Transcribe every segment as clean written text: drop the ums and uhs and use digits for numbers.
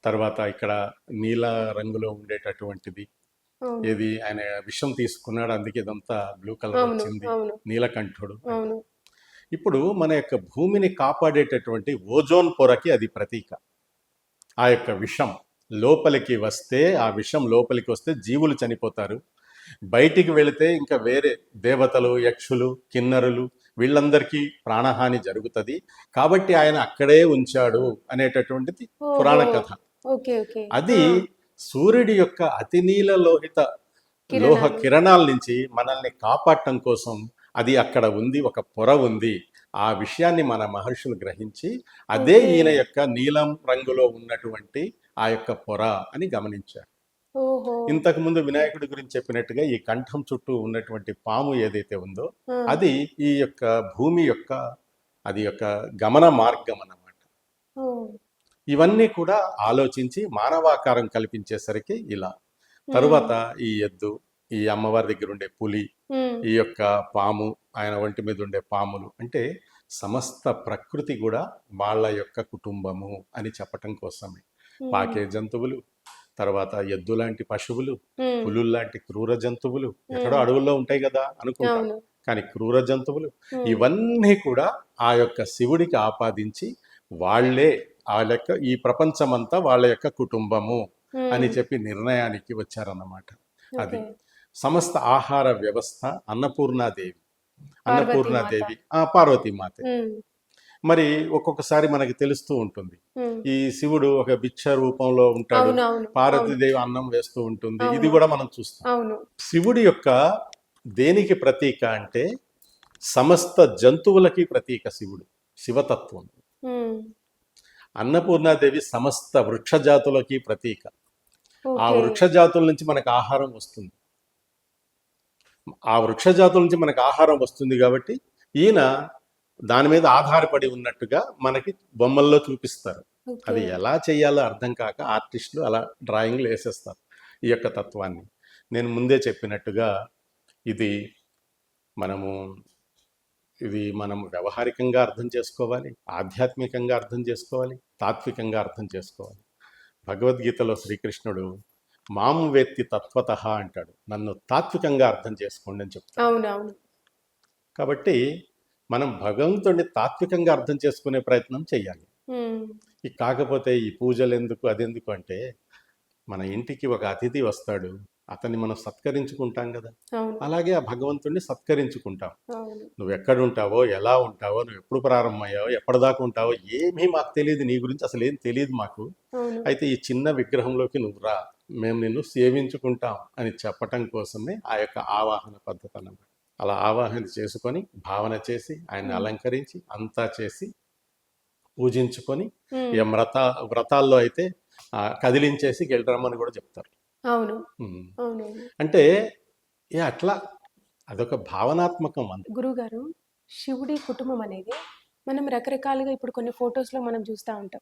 తర్వాత ఇక్కడ నీల రంగులో ఉండేటటువంటిది అవును. ఏది ఆయన విషం తీసుకున్నాడు, అందుకే ఇదంతా బ్లూ కలర్ అవును. వచ్చింది, అవును. నీలకంఠుడు అవును. అంటారు. ఇప్పుడు మన యొక్క భూమిని కాపాడేటటువంటి ఓజోన్ పొరకి అది ప్రతీక. ఆ యొక్క విషం లోపలికి వస్తే, ఆ విషం లోపలికి వస్తే జీవులు చనిపోతారు. బయటికి వెళితే ఇంకా వేరే దేవతలు, యక్షులు, కిన్నరులు వీళ్ళందరికీ ప్రాణహాని జరుగుతుంది. కాబట్టి ఆయన అక్కడే ఉంచాడు అనేటటువంటిది ఓహో! పురాణ కథ. ఓకే. ఓకే. అది ఆ! సూర్యుడి యొక్క అతినీల లోహిత లోహ కిరణాలు. కిరణాల నుంచి మనల్ని కాపాడటం కోసం అది అక్కడ ఉంది, ఒక పొర ఉంది. ఆ విషయాన్ని మన మహర్షులు గ్రహించి అదే ఓకే. ఈయన యొక్క నీలం రంగులో ఉన్నటువంటి ఆ యొక్క పొర అని గమనించారు. ఓహో! ఇంతకుముందు వినాయకుడి గురించి చెప్పినట్టుగా ఈ కంఠం చుట్టూ ఉన్నటువంటి పాము ఏదైతే ఉందో ఆ! అది ఈ యొక్క భూమి యొక్క అది యొక్క గమన మార్గం అన్నమాట. ఓహ్! ఇవన్నీ కూడా ఆలోచించి మానవాకారం కల్పించేసరికి ఇలా. హ్మ్. తరువాత ఈ ఎద్దు, ఈ అమ్మవారి దగ్గర ఉండే పులి, హ్మ్. ఈ యొక్క పాము, ఆయన ఒంటి మీద ఉండే పాములు అంటే సమస్త ప్రకృతి కూడా వాళ్ళ యొక్క కుటుంబము అని చెప్పటం కోసమే. హ్మ్. పాకే జంతువులు, తర్వాత ఎద్దు లాంటి పశువులు, హ్మ్. పులుల్లాంటి క్రూర జంతువులు ఎక్కడో హ్మ్. అడవుల్లో ఉంటాయి కదా అనుకుంటాం. అవును. కానీ క్రూర జంతువులు హ్మ్. ఇవన్నీ కూడా ఆ యొక్క శివుడికి ఆపాదించి వాళ్ళే ఆ లెక్క ఈ ప్రపంచమంతా వాళ్ళ యొక్క కుటుంబము అని హ్మ్. చెప్పి నిర్ణయానికి వచ్చారన్నమాట. అది ఓకే. సమస్త ఆహార వ్యవస్థ అన్నపూర్ణాదేవి. పార్వతీ మాత. అన్నపూర్ణాదేవి పార్వతీమాతే. హ్మ్. మరి ఒక్కొక్కసారి మనకి తెలుస్తూ ఉంటుంది. హ్మ్. ఈ శివుడు ఒక భిక్ష రూపంలో ఉంటాడు, అవునవును. అవును. పార్వతీదేవి అన్నం వేస్తూ ఉంటుంది. ఇది అవును. కూడా మనం చూస్తాం. అవును. శివుడి యొక్క దేనికి ప్రతీక అంటే సమస్త జంతువులకి ప్రతీక శివుడు, శివతత్వం. హ్మ్. అన్నపూర్ణాదేవి సమస్త వృక్షజాతులకి ప్రతీక. ఆ ఓకే. వృక్షజాతుల నుంచి మనకు ఆహారం వస్తుంది. ఆ వృక్షజాతుల నుంచి మనకు ఆహారం వస్తుంది కాబట్టి ఈయన దాని మీద ఆధారపడి ఉన్నట్టుగా మనకి బొమ్మల్లో చూపిస్తారు. ఓకే. అది ఎలా చేయాలో అర్థం కాక ఆర్టిస్టులు అలా డ్రాయింగ్లు వేసేస్తారు ఈ యొక్క తత్వాన్ని. నేను ముందే చెప్పినట్టుగా ఇది మనము మనం వ్యవహారికంగా అర్థం చేసుకోవాలి, ఆధ్యాత్మికంగా అర్థం చేసుకోవాలి, తాత్వికంగా అర్థం చేసుకోవాలి. భగవద్గీతలో శ్రీకృష్ణుడు మాం వేత్తి తత్వతః అంటాడు, నన్ను తాత్వికంగా అర్థం చేసుకోండి అని చెప్తాడు. అవునవును. కాబట్టి మనం భగవంతుడిని తాత్వికంగా అర్థం చేసుకునే ప్రయత్నం చేయాలి. హ్మ్. కాకపోతే ఈ పూజలు ఎందుకు అదెందుకు అంటే మన ఇంటికి ఒక అతిథి వస్తాడు, అతన్ని మనం సత్కరించుకుంటాం కదా. అవును. అలాగే ఆ భగవంతుడిని సత్కరించుకుంటాం. అవును. నువ్వు ఎక్కడుంటావో, ఎలా ఉంటావో, నువ్వు ఎప్పుడు ప్రారంభమయ్యావో, ఎప్పటిదాకా ఉంటావో ఏమీ మాకు తెలియదు, నీ గురించి అసలు ఏం తెలియదు మాకు. అవును. అయితే ఈ చిన్న విగ్రహంలోకి నువ్వు రా, మేము నిన్ను సేవించుకుంటాం అని చెప్పటం కోసమే ఆ యొక్క ఆవాహన పద్ధతి అన్నమాట. అలా ఆవాహన చేసుకొని భావన చేసి ఆయన్ని హ్మ్. అలంకరించి అంతా చేసి పూజించుకొని హ్మ్. ఇక వ్రతాల్లో అయితే కదిలించేసి గెలిరమ్మని కూడా చెప్తారు. అవును. ఉమ్. అవునవును. అంటే అట్లా అదొక భావనాత్మకం అంతే. గురువుగారు, శివుడి కుటుంబం అనేది మనం రకరకాలుగా ఇప్పుడు కొన్ని ఫోటోస్‌లో మనం చూస్తా ఉంటాం.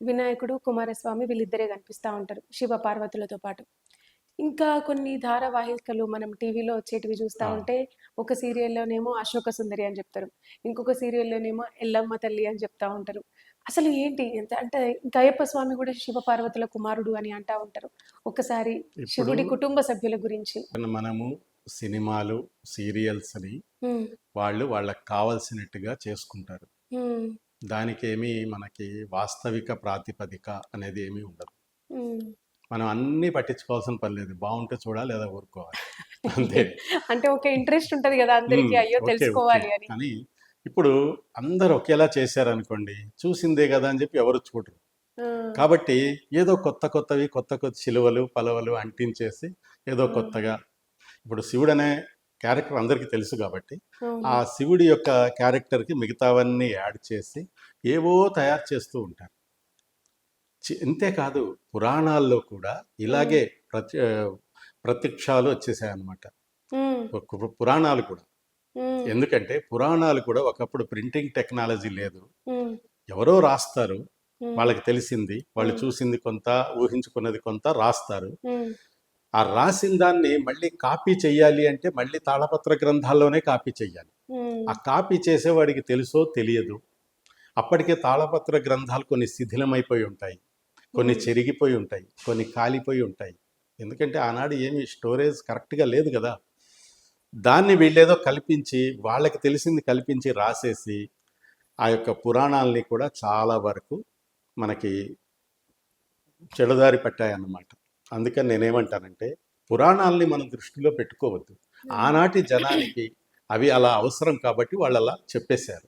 వినాయకుడు, కుమారస్వామి వీళ్ళిద్దరే కనిపిస్తా ఉంటారు. శివ పార్వతులతో పాటు. ఇంకా కొన్ని ధారావాహికలు మనం టీవీలో వచ్చేటివి చూస్తా ఆ, ఉంటే, ఒక సీరియల్‌లోనేమో అశోక సుందరి అని చెప్తారు. ఇంకొక సీరియల్‌లోనేమో ఎల్లమ్మ తల్లి అని చెప్తా ఉంటారు. అసలు ఏంటి ఎంత అంటే ఇంకా అయ్యప్ప స్వామి కూడా శివ పార్వతుల కుమారుడు అని అంటా ఉంటారు. ఒకసారి ఇప్పుడు శివుడి కుటుంబ సభ్యుల గురించి. మనము సినిమాలు, సీరియల్స్ని హ్మ్. వాళ్ళు వాళ్ళకి కావలసినట్టుగా చేసుకుంటారు. హ్మ్. దానికేమీ మనకి వాస్తవిక ప్రాతిపదిక అనేది ఏమీ ఉండదు. హ్మ్. మనం అన్నీ పట్టించుకోవాల్సిన పని లేదు. బావుంటే చూడాలి లేదా ఊరుకోవాలి. అంతే. అంటే ఒక ఇంట్రెస్ట్ ఉంటది గదా! అందరికి అయ్యో! ఓకే. ఓకే. తెలుసుకోవాలి అని. కానీ ఇప్పుడు అందరూ ఒకేలా చేశారనుకోండి, చూసిందే గదా అని చెప్పి ఎవరు చూడరు. ఆ! కాబట్టి ఏదో కొత్త కొత్తవి, కొత్త కొత్త చిలువలు, పలవలు అంటించేసి ఏదో హ్మ్. కొత్తగా ఇప్పుడు శివుడనే క్యారెక్టర్ అందరికీ తెలుసు కాబట్టి, ఆ అవును. శివుడి యొక్క క్యారెక్టర్‌కి మిగతావన్నీ యాడ్ చేసి ఏవో తయారు చేస్తూ ఉంటారు. ఇంతేకాదు పురాణాల్లో కూడా హ్మ్. ఇలాగే ప్రత్యక్షాలు వచ్చేసాయన్నమాట. హ్మ్. పురాణాలు కూడా. హ్మ్. ఎందుకంటే పురాణాలు కూడా ఒకప్పుడు ప్రింటింగ్ టెక్నాలజీ లేదు. హ్మ్. ఎవరో రాస్తారు. హ్మ్. వాళ్ళకి తెలిసింది, వాళ్ళు హ్మ్. చూసింది కొంత, ఊహించుకున్నది కొంత రాస్తారు. హ్మ్. ఆ రాసిన దాన్ని మళ్ళీ కాపీ చెయ్యాలి అంటే మళ్ళీ తాళపత్ర గ్రంథాల్లోనే కాపీ చెయ్యాలి. హ్మ్. ఆ కాపీ చేసేవాడికి తెలుసో తెలియదు. అప్పటికే తాళపత్ర గ్రంథాలు కొన్ని శిథిలమైపోయి ఉంటాయి. కొన్ని ఉమ్, చెరిగిపోయి ఉంటాయి, కొన్ని కాలిపోయి ఉంటాయి. ఎందుకంటే ఆనాడు ఏమి స్టోరేజ్ కరెక్ట్గా లేదు కదా. దాన్ని వీళ్ళేదో కల్పించి, వాళ్ళకి తెలిసింది కల్పించి రాసేసి ఆ యొక్క పురాణాలని కూడా చాలా వరకు మనకి చెడుదారి పట్టాయన్నమాట. అందుకని నేనేమంటానంటే పురాణాలని మనం దృష్టిలో పెట్టుకోవద్దు. ఆనాటి జనానికి అవి అలా అవసరం కాబట్టి వాళ్ళు అలా చెప్పేశారు.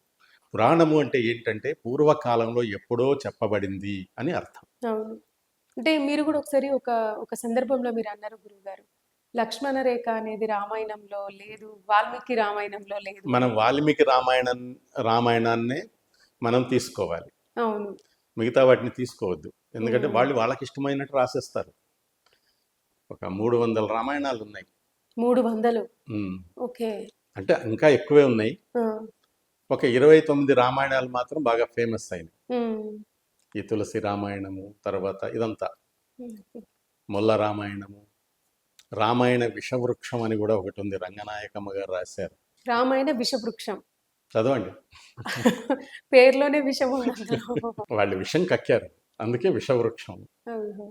పురాణము అంటే ఏంటంటే పూర్వకాలంలో ఎప్పుడో చెప్పబడింది అని అర్థం. అవును. అంటే మీరు కూడా ఒకసారి ఒక ఒక సందర్భంలో మీరు అన్నారు గురువుగారు, లక్ష్మణ రేఖ అనేది రామాయణంలో లేదు, వాల్మీకి రామాయణంలో లేదు మనం అని. వాల్మీకి రామాయణాన్నే మనం తీసుకోవాలి, అవును. మిగతా వాటిని తీసుకోవద్దు. ఎందుకంటే ఉమ్, వాళ్ళు వాళ్ళకి ఇష్టమైనట్టు రాసేస్తారు. ఒక 300 రామాయణాలు ఉన్నాయి. 300. ఉమ్. ఓకే. అంటే ఇంకా ఎక్కువే ఉన్నాయి. ఆ, ఒక 29 రామాయణాలు మాత్రం బాగా ఫేమస్ అయినాయి. ఉమ్, ఈ తులసి రామాయణము, తర్వాత ఇదంతా ఉమ్. మొల్ల రామాయణము, రామాయణ విషవృక్షం అని కూడా ఒకటి ఉంది, రంగనాయకమ్మ గారు రాశారు. రామాయణ విషవృక్షం. చదవండి. పేర్లోనే విషం ఉంది అందులో. వాళ్ళు విషం కక్కారు, అందుకే విషవృక్షం. ఆహా.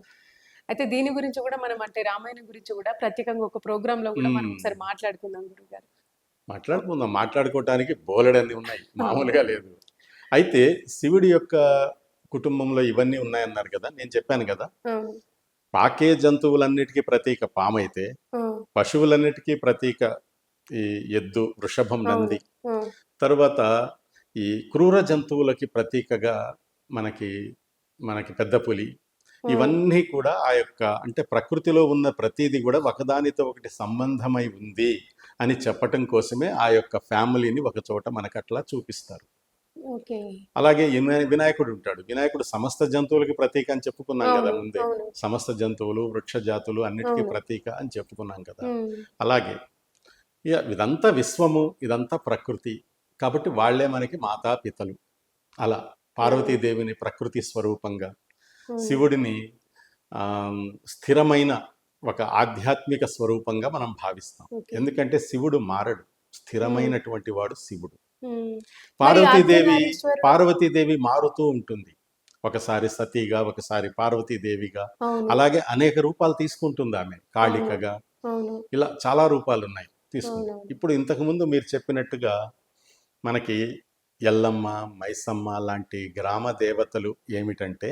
అయితే దీని గురించి కూడా మనం, అంటే రామాయణం గురించి కూడా ప్రత్యేకంగా ఒక ప్రోగ్రామ్ లో కూడా మనం ఒకసారి మాట్లాడుకుందాం గురుగారు. మాట్లాడుకుందాం. మాట్లాడుకోవటానికి బోలెడన్ని ఉన్నాయి, మామూలుగా లేదు. అయితే శివుడి యొక్క కుటుంబంలో ఇవన్నీ ఉన్నాయన్నారు కదా, నేను చెప్పాను కదా. అవును. పాకే జంతువులన్నిటికీ ప్రతీక పామైతే, ఆ, పశువులన్నిటికీ ప్రతీక ఈ ఎద్దు, వృషభం, అవును. నంది. ఆ, తరువాత ఈ క్రూర జంతువులకి ప్రతీకగా మనకి మనకి పెద్ద పులి. ఆ, ఇవన్నీ కూడా ఆ యొక్క అంటే ప్రకృతిలో ఉన్న ప్రతిదీ కూడా ఒకదానితో ఒకటి సంబంధమై ఉంది అని చెప్పటం కోసమే ఆ యొక్క ఫ్యామిలీని ఒక చోట మనకు అట్లా చూపిస్తారు. ఓకే. అలాగే వినాయకుడు ఉంటాడు. వినాయకుడు సమస్త జంతువులకి ప్రతీక అని చెప్పుకున్నాం కదా అవును. ముందే. అవును. సమస్త జంతువులు, వృక్ష జాతులు అన్నిటికీ అవును. ప్రతీక అని చెప్పుకున్నాం కదా. ఉమ్, అలాగే ఇదంతా విశ్వము, ఇదంతా ప్రకృతి కాబట్టి వాళ్ళే మనకి మాతాపితలు. అలా పార్వతీదేవిని ప్రకృతి స్వరూపంగా, అవును. శివుడిని స్థిరమైన ఒక ఆధ్యాత్మిక స్వరూపంగా మనం భావిస్తాం. ఓకే. ఎందుకంటే శివుడు మారడు, స్థిరమైనటువంటి వాడు శివుడు. ఉమ్. మరి పార్వతీదేవి అర్ధనారీశ్వరుడు. పార్వతీదేవి మారుతూ ఉంటుంది. ఒకసారి సతీగా, ఒకసారి పార్వతీదేవిగా, అవును. అలాగే అనేక రూపాలు తీసుకుంటుంది ఆమె. అవును. కాళికగా, అవును. ఇలా చాలా రూపాలు ఉన్నాయి తీసుకుంది. అవునవును. ఇప్పుడు ఇంతకుముందు మీరు చెప్పినట్టుగా మనకి ఎల్లమ్మ, మైసమ్మ లాంటి గ్రామ దేవతలు ఏమిటంటే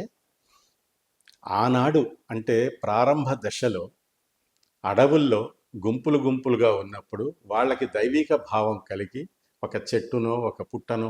ఆనాడు అంటే ప్రారంభ దశలో అడవుల్లో గుంపులు గుంపులుగా ఉన్నప్పుడు వాళ్ళకి దైవిక భావం కలిగి ఒక చెట్టునో, ఒక పుట్టనో,